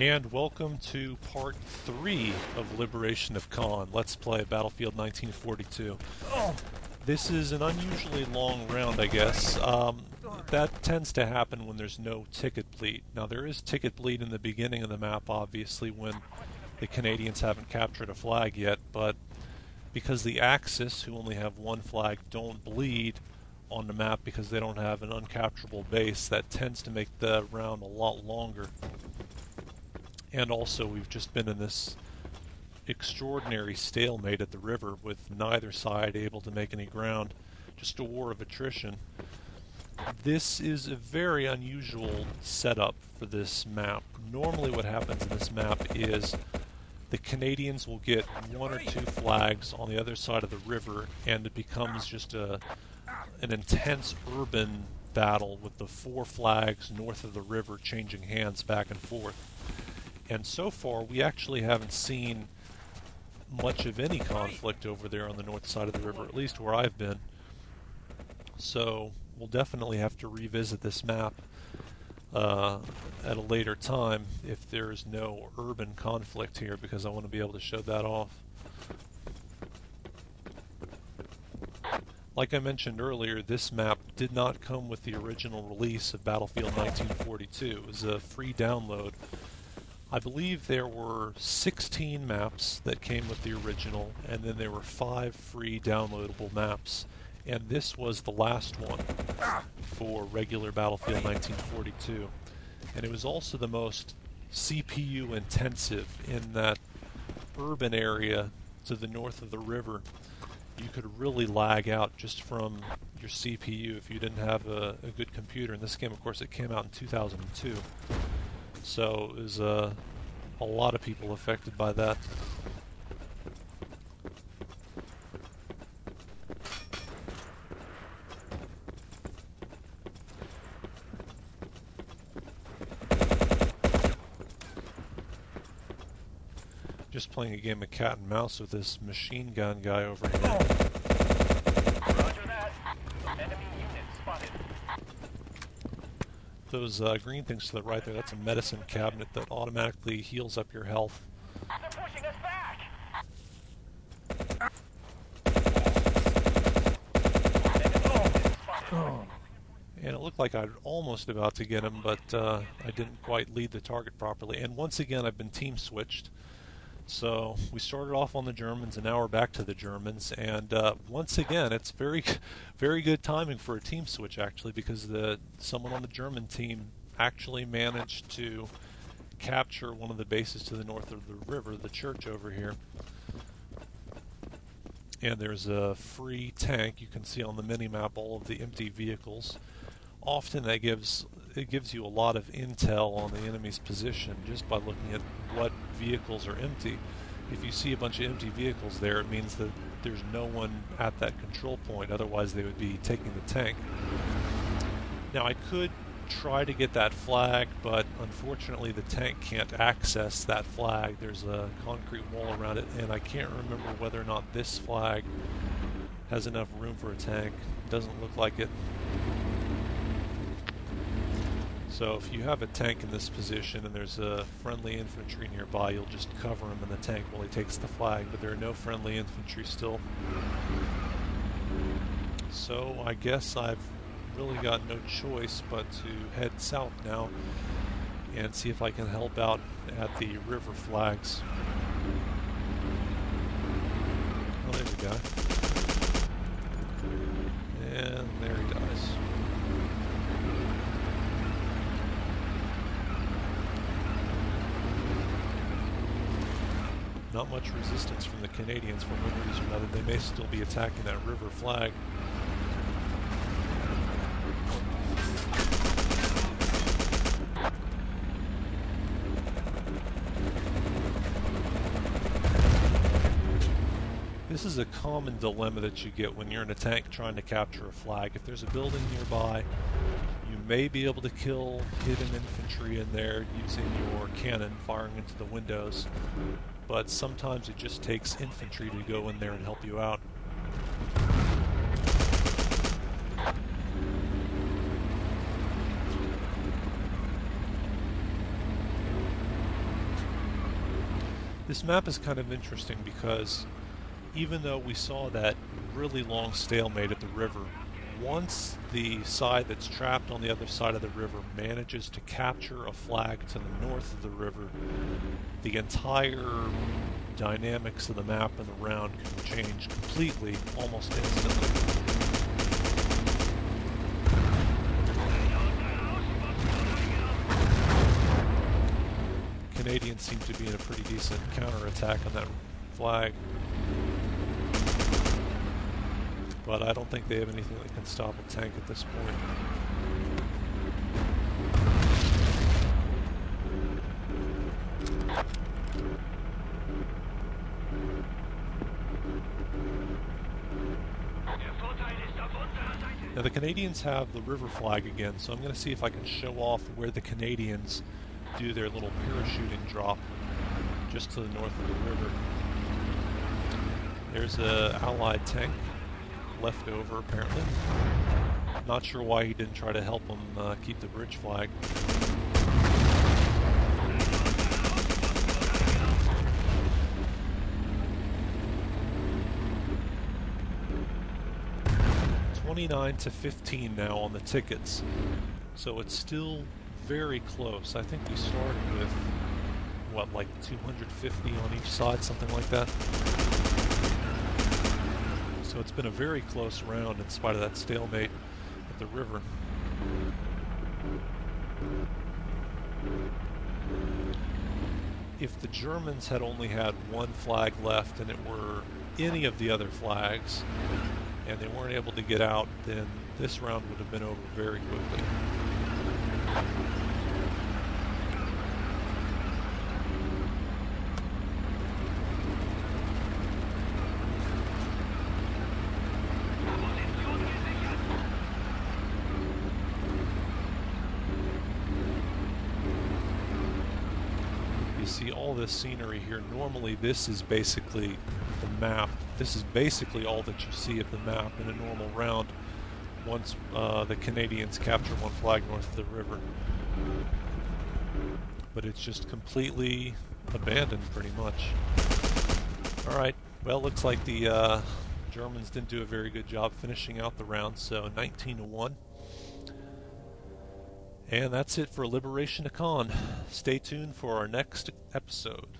And welcome to part 3 of Liberation of Caen. Let's play Battlefield 1942. This is an unusually long round, I guess. That tends to happen when there's no ticket bleed. Now there is ticket bleed in the beginning of the map, obviously, when the Canadians haven't captured a flag yet, but because the Axis, who only have one flag, don't bleed on the map because they don't have an uncapturable base, that tends to make the round a lot longer. And also, we've just been in this extraordinary stalemate at the river with neither side able to make any ground. Just a war of attrition. This is a very unusual setup for this map. Normally what happens in this map is the Canadians will get one or two flags on the other side of the river, and it becomes just an intense urban battle with the 4 flags north of the river changing hands back and forth. And so far, we actually haven't seen much of any conflict over there on the north side of the river, at least where I've been. So we'll definitely have to revisit this map at a later time if there's no urban conflict here, because I want to be able to show that off. Like I mentioned earlier, this map did not come with the original release of Battlefield 1942. It was a free download. I believe there were 16 maps that came with the original, and then there were 5 free downloadable maps. And this was the last one for regular Battlefield 1942. And it was also the most CPU intensive in that urban area to the north of the river. You could really lag out just from your CPU if you didn't have a good computer. In this game, of course, it came out in 2002. So it was a lot of people affected by that. Just playing a game of cat and mouse with this machine gun guy over here. Roger that. Enemy unit spotted. Those green things to the right there, that's a medicine cabinet that automatically heals up your health. They're pushing us back. And it looked like I was almost about to get him, but I didn't quite lead the target properly. And once again, I've been team switched. So we started off on the Germans, and now we're back to the Germans. And once again, it's very, very good timing for a team switch, actually, because someone on the German team actually managed to capture one of the bases to the north of the river, the church over here. And there's a free tank. You can see on the mini-map all of the empty vehicles. Often it gives you a lot of intel on the enemy's position just by looking at what vehicles are empty. If you see a bunch of empty vehicles there, it means that there's no one at that control point, otherwise they would be taking the tank. Now I could try to get that flag, but unfortunately the tank can't access that flag. There's a concrete wall around it, and I can't remember whether or not this flag has enough room for a tank. Doesn't look like it. So if you have a tank in this position and there's a friendly infantry nearby, you'll just cover him in the tank while he takes the flag, but there are no friendly infantry still. So I guess I've really got no choice but to head south now and see if I can help out at the river flags. Oh, there's a guy. And there he dies. Not much resistance from the Canadians for one reason or another. They may still be attacking that river flag. This is a common dilemma that you get when you're in a tank trying to capture a flag. If there's a building nearby, you may be able to kill hidden infantry in there using your cannon firing into the windows, but sometimes it just takes infantry to go in there and help you out. This map is kind of interesting because even though we saw that really long stalemate at the river, once the side that's trapped on the other side of the river manages to capture a flag to the north of the river, the entire dynamics of the map and the round can change completely, almost instantly. Canadians seem to be in a pretty decent counterattack on that flag. But I don't think they have anything that can stop a tank at this point. Now the Canadians have the river flag again, so I'm going to see if I can show off where the Canadians do their little parachuting drop just to the north of the river. There's an Allied tank left over apparently. Not sure why he didn't try to help them keep the bridge flag. $29-15 now on the tickets, so it's still very close. I think we started with what, like 250 on each side, something like that. So it's been a very close round in spite of that stalemate at the river. If the Germans had only had one flag left and it were any of the other flags and they weren't able to get out, then this round would have been over very quickly. You see all this scenery here. Normally this is basically the map. This is basically all that you see of the map in a normal round once the Canadians capture one flag north of the river. But it's just completely abandoned pretty much. Alright, well, looks like the Germans didn't do a very good job finishing out the round, so 19-1. And that's it for Liberation of Caen. Stay tuned for our next episode.